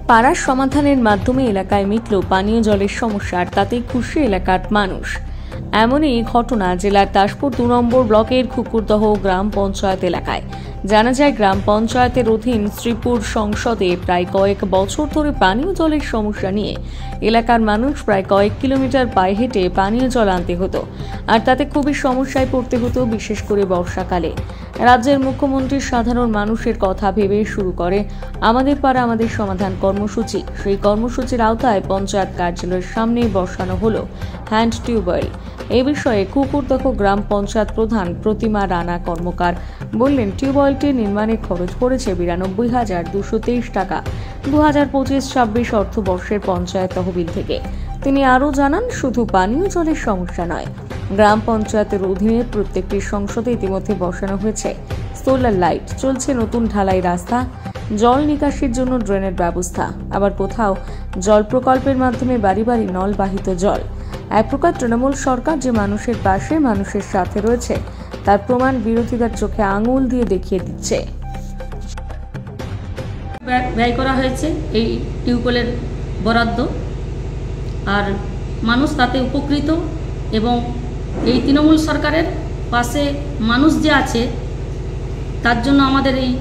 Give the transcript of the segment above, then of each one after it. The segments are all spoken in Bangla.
পাড়ার সমাধানের মাধ্যমে এলাকায় মিটল পানীয় জলের সমস্যা, আর তাতেই খুশি এলাকার মানুষ। এমনই ঘটনা জেলার দাসপুর 2 নম্বর ব্লকের খুকুরদহ গ্রাম পঞ্চায়েত এলাকায়। জানা যায়, গ্রাম পঞ্চায়েতের অধীন শ্রীপুর সংসদে প্রায় কয়েক বছর ধরে পানীয় জলের সমস্যা নিয়ে এলাকার মানুষ প্রায় কয়েক কিলোমিটার পায়ে হেঁটে পানীয় জল আনতে হতো, আর তাতে খুবই সমস্যায় পড়তে হতো, বিশেষ করে বর্ষাকালে। রাজ্যের মুখ্যমন্ত্রী সাধারণ মানুষের কথা ভেবে শুরু করে আমাদের পাড়া আমাদের সমাধান কর্মসূচি। সেই কর্মসূচির আওতায় পঞ্চায়েত কার্যালয়ের সামনে বসানো হলো হ্যান্ড টিউবওয়েল। এই বিষয়ে খুকুরদহ গ্রাম পঞ্চায়েত প্রধান প্রতিমা রানা কর্মকার বললেন, টিউবওয়েলটি নির্মাণে খরচ পড়েছে 92,223 টাকা 2025-26 অর্থবর্ষের পঞ্চায়েত তহবিল থেকে। তিনি আরও জানান, শুধু পানীয় জলের সমস্যা নয়, গ্রাম পঞ্চায়েতের অধীনে প্রত্যেকটি সংসদে ইতিমধ্যে বসানো হয়েছে সোলার লাইট, চলছে নতুন ঢালাই রাস্তা, জল নিকাশির জন্য ড্রেনের ব্যবস্থা, আবার কোথাও জল প্রকল্পের মাধ্যমে বাড়ি বাড়ি নলবাহিত জল। এক প্রকার তৃণমূল সরকার যে মানুষের পাশে, মানুষের সাথে রয়েছে, তার প্রমাণ বিরোধীদের চোখে আঙুল দিয়ে দেখিয়ে দিচ্ছে। ব্যয় করা হয়েছে এই টিউবওয়েলের বরাদ্দ, আর মানুষ তাতে উপকৃত, এবং এই তৃণমূল সরকারের পাশে মানুষ যে আছে তার জন্য আমাদের এই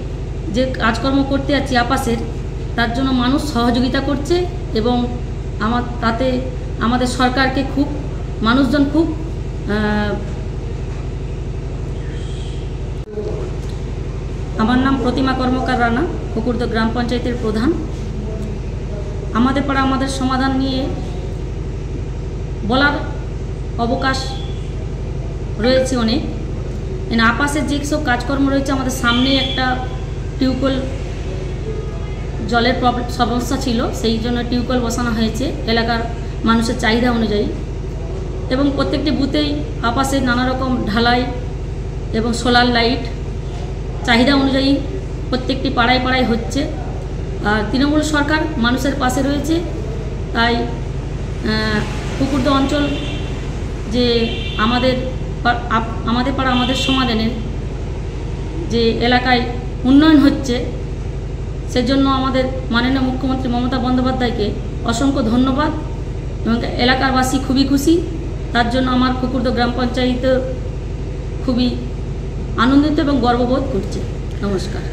যে কাজকর্ম করতে যাচ্ছি আপাসের, তার জন্য মানুষ সহযোগিতা করছে, এবং তাতে আমাদের সরকারকে খুব মানুষজন খুব আমার নাম প্রতিমা কর্মকার রানা, খুকুরদহ গ্রাম পঞ্চায়েতের প্রধান। আমাদের পাড়া আমাদের সমাধান নিয়ে বলার অবকাশ রয়েছে অনেক। আপাসের যে সব কাজকর্ম রয়েছে, আমাদের সামনে একটা টিউবওয়েল জলের সমস্যা ছিল, সেই জন্য টিউবওয়েল বসানো হয়েছে এলাকার মানুষের চাহিদা অনুযায়ী, এবং প্রত্যেকটি বুথেই আপাসের নানা রকম ঢালাই এবং সোলার লাইট চাহিদা অনুযায়ী প্রত্যেকটি পাড়ায় পাড়ায় হচ্ছে। আর তৃণমূল সরকার মানুষের পাশে রয়েছে, তাই খুকুরদহ অঞ্চল যে আমাদের পাড়া আমাদের সমাধানের যে এলাকায় উন্নয়ন হচ্ছে, সেজন্য আমাদের মাননীয় মুখ্যমন্ত্রী মমতা বন্দ্যোপাধ্যায়কে অসংখ্য ধন্যবাদ, এবং এলাকারবাসী খুবই খুশি। তার জন্য আমার খুকুরদহ গ্রাম পঞ্চায়েত খুবই আনন্দিত এবং গর্ববোধ করছে। নমস্কার।